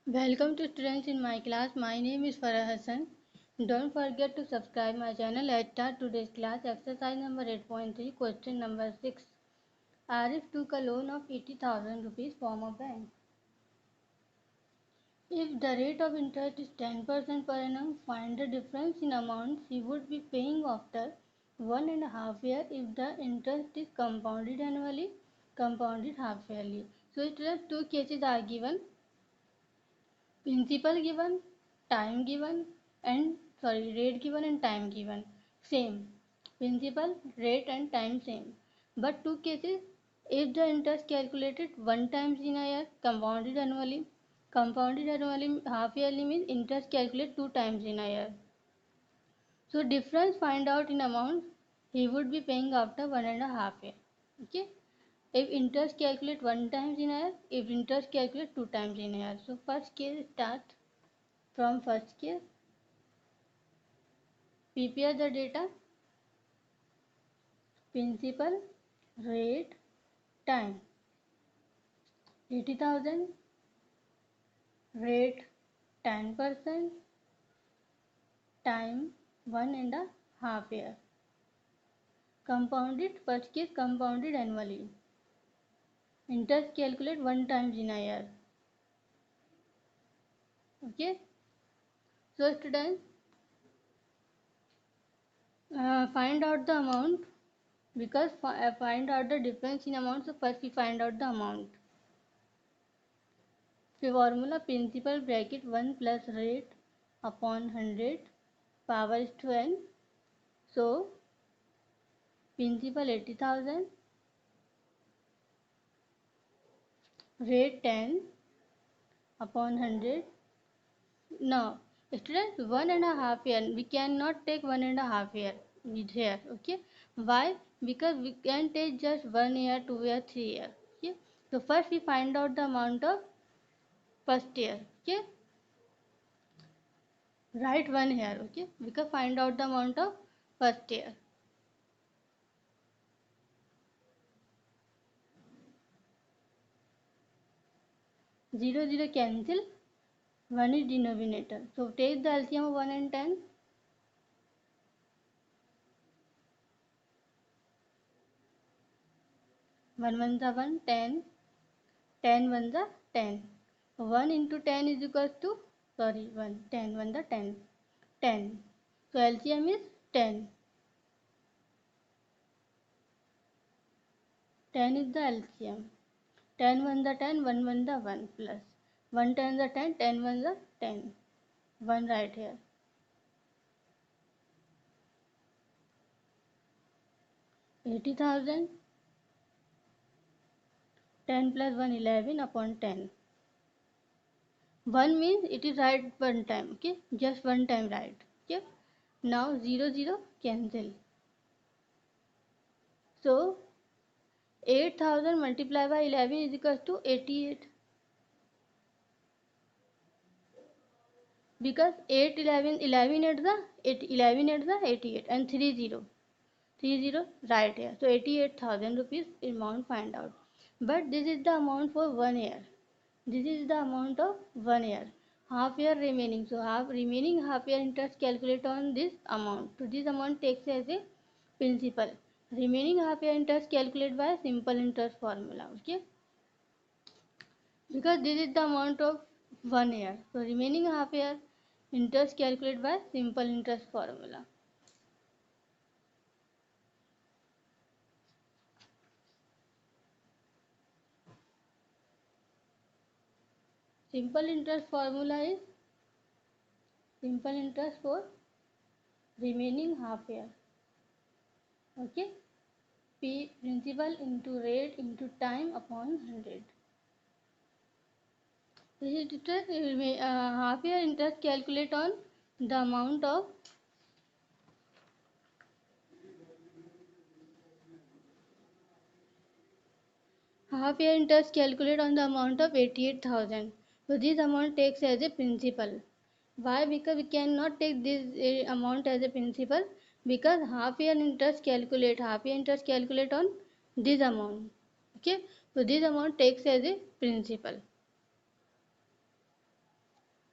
Welcome to students in my class. My name is Farah Hassan. Don't forget to subscribe my channel. Let's start today's class. Exercise number 8.3, question number 6. Arif took a loan of 80,000 rupees from a bank. If the rate of interest is 10% per annum, find the difference in amounts he would be paying after 1.5 years if the interest is compounded annually, compounded half yearly. So, two cases are given. Principal given, time given, rate given and time given. Same. Principal, rate and time same. But two cases, if the interest calculated one times in a year, compounded annually half yearly means interest calculated two times in a year. So difference find out in amount he would be paying after 1.5 years. Okay. If interest calculate one times in a year, if interest calculate two times in a year. So first case start from first case. Prepare the data, principal, rate, time. 80,000, rate 10%, time 1.5 year. Compounded, first case compounded annually. Interest calculate one times in a year. Okay. So students, find out the amount because find out the difference in amount. So first we find out the amount. So formula principal bracket 1 plus rate upon 100 power is to n. So principal 80,000, rate 10 upon 100. Now students, 1.5 year we cannot take 1.5 year with here. Okay, why? Because we can take just 1 year, 2 year, 3 year. Okay, so first we find out the amount of first year. Okay, write 1 here. Okay, we can find out the amount of first year. 0 cancel, 1 is denominator. So take the LCM of 1 and 10. 1 1 is 1, 10. 10 1 is 10. 1 into 10 is equals to, 1, 10 1 is 10. 10. So LCM is 10. 10 is the LCM. 10 1 is 10, 1 1 is 1 plus. 1 10 is 10, 10 1 is 10. 1 right here. 80,000. 10 plus 1 11 upon 10. 1 means it is right one time. Okay, just one time right. Okay, now 0 cancel. So 8,000 multiplied by 11 is equals to 88. Because 8 11 11 at the 88 and 30 right here. So 88,000 rupees amount find out. But this is the amount for 1 year. This is the amount of 1 year. Half year remaining. So remaining half year interest calculate on this amount. So this amount takes as a principal. Remaining half year interest calculate by simple interest formula. Okay. Because this is the amount of 1 year. So remaining half year interest calculated by simple interest formula. Simple interest formula is simple interest for remaining half year. Okay. P principal into rate into time upon 100. This is half year interest calculate on the amount of half year interest calculate on the amount of 88,000. So this amount takes as a principal. Why? Because we cannot take this amount as a principal because half year interest calculate on this amount. Okay, so this amount takes as a principal.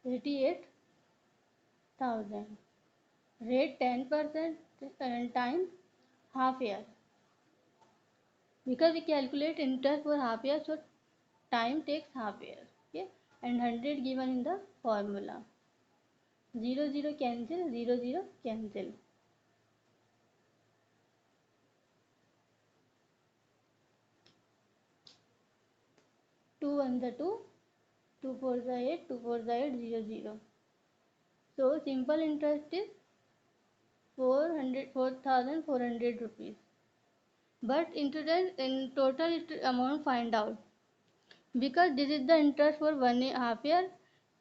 88,000. Rate 10% and time half year. Because we calculate interest for half year, so time takes half year. Okay, and 100 given in the formula. 0 0 cancel, 0 0 cancel. 2 1 the 2, 2 4 the 8, 2 4 the 8, 0 0. So simple interest is 4,400 rupees. But in total amount find out, because this is the interest for 1.5 year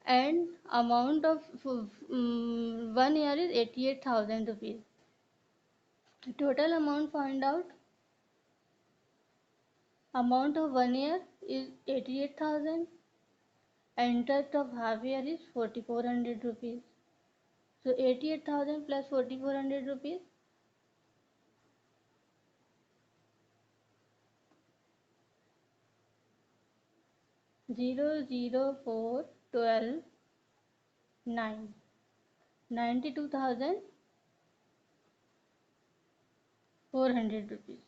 and amount of 1 year is 88,000 rupees. Total amount find out, amount of 1 year is 88,000 and interest of half year is 4,400 rupees. So 88,000 plus 4,400 rupees, 0 0 4 12 9, 92,400 rupees.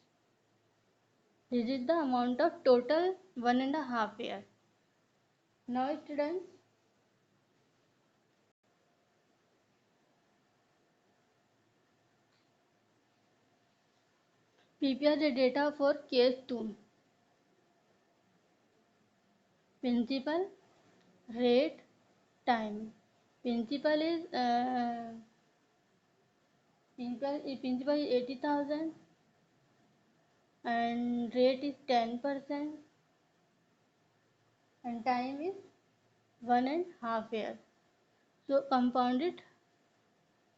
This is the amount of total 1.5 year. Now students, prepare the data for case 2. Principal, rate, time. Principal is 80,000 and rate is 10% and time is 1.5 year. So compounded,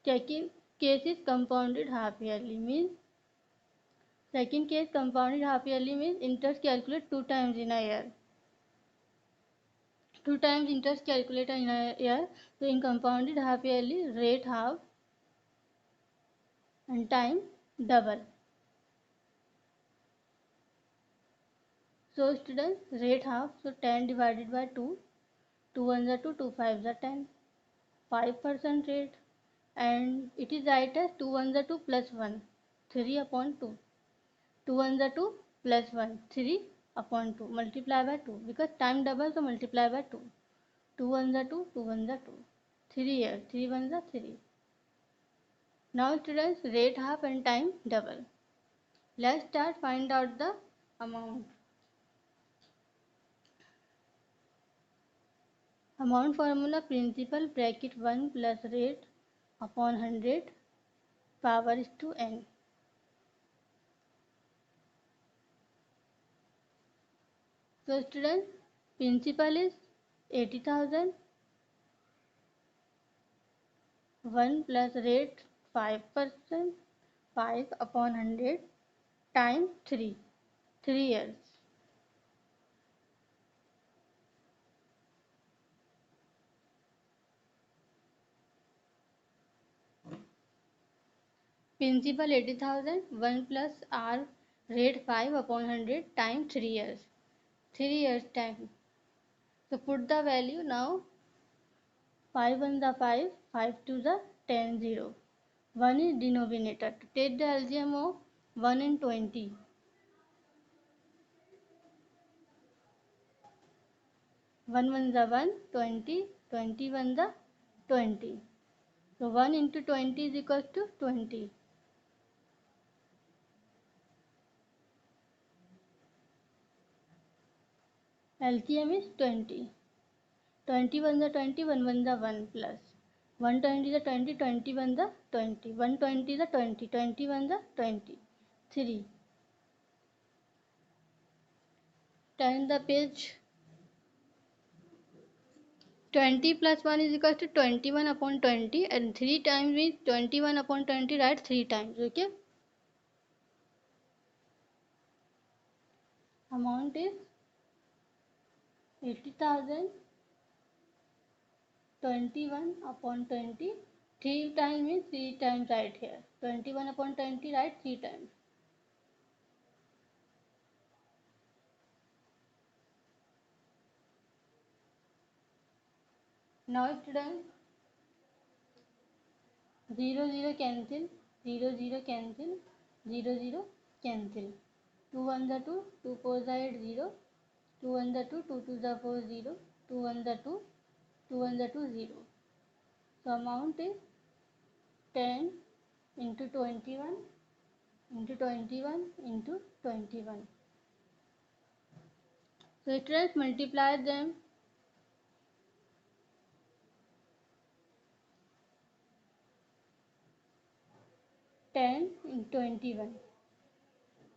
checking case is compounded half yearly, means second case compounded half yearly means interest calculate 2 times in a year. 2 times interest calculated in a year. So in compounded half yearly, rate half and time double. So students, rate half, so 10 divided by 2, 2 1s are 2, 2 5s are 10, 5% rate, and it is right as 2 1s are 2 plus 1, 3 upon 2. 2 1s are 2 plus 1, 3 upon 2, multiply by 2, because time double, so multiply by 2. 2 1s are 2, 2 1s are 2, 3 here, 3 1s are 3. Now students, rate half and time double. Let's start find out the amount. Amount formula, principal bracket 1 plus rate upon 100 power is to n. So students, principal is 80,000, 1 plus rate 5%, 5 upon 100 time 3 years. Principal 80,000, 1 plus r rate 5 upon 100 time 3 years. 3 years time. So put the value now. 5 1s are 5, 5 2s are 10, 0. 1 is denominator. To take the LCM of 1 and 20. 1 1s are 1, 20, 20 1s are 20. So 1 into 20 is equal to 20. LCM is 20. 20 1s are 20, 1 1s are 1 plus. 120 is a 20, 21 is a 20. 120 is a 20, 21 is a 20. 3. Turn the page. 20 plus 1 is equal to 21 upon 20 and 3 times means 21 upon 20, write 3 times. Okay. Amount is 80,000, 21 upon 20. 3 times means 3 times right here. 21 upon 20, write 3 times. Now students, 0 0 cancel, 0 0 cancel, 0 0 cancel. 2 1 the 2, 2 4 the 8, 0. 2 1 the 2, 2 2 the 4, 0. 2 1 the 2, 2 1 the 2, 0. So amount is 10 into 21 into 21 into 21. So students, multiply them. 10 into 21.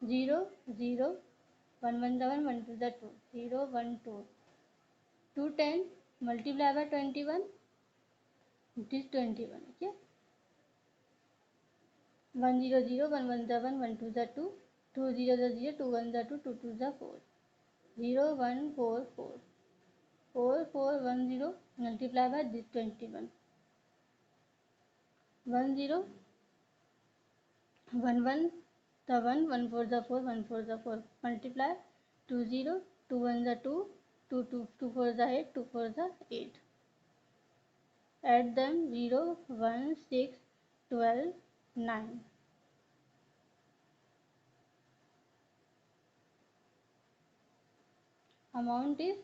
0 0 1 1 the 1, 1 2 the 2, 0 1 2. 2 10 multiply by 21, it is 21. Okay. 1 0 0 1 1 the 1, 1 2 the 2, 2 0 the 0, 2 1 the 2, 2 2 the 4, 0 1 4 4. 4 4 1 0 multiply by this 21. 1 0 1 1 the 1, 1 4 the 4, 1 4 the 4, multiply 2 0, 2 1 the 2, 2 2 2 4 the 8, 2 4 the 8. Add them. 0 1 6 12 9. Amount is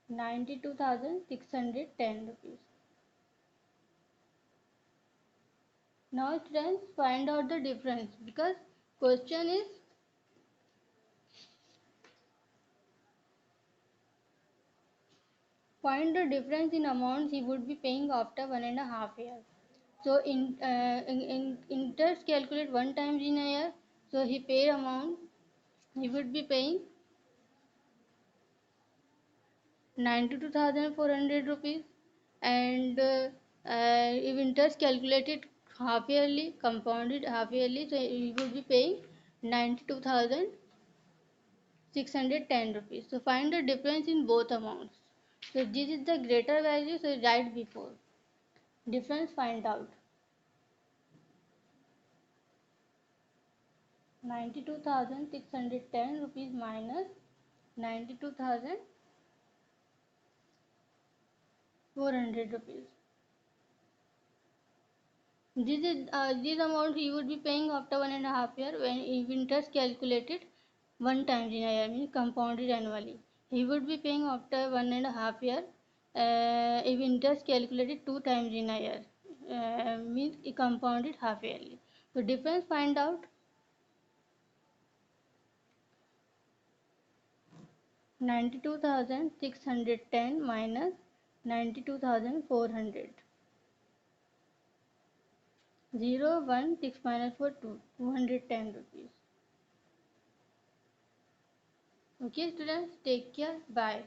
92,610 rupees. Now students, find out the difference, because question is find the difference in amounts he would be paying after 1.5 years. So in interest calculate 1 times in a year. So he paid amount, he would be paying 92,400 rupees, and if interest calculated half yearly, compounded half yearly, so he would be paying 92,610 rupees. So find the difference in both amounts. So this is the greater value, so write before. Difference find out. 92,610 rupees minus 92,400 rupees. This amount he would be paying after 1.5 year, when if interest calculated 1 times in a year, means compounded annually. He would be paying after 1.5 year, if interest calculated 2 times in a year, means compounded half yearly. So difference find out. 92,610 minus 92,400. 0 1 6 minus 4 2, 210 rupees. Okay students, take care, bye.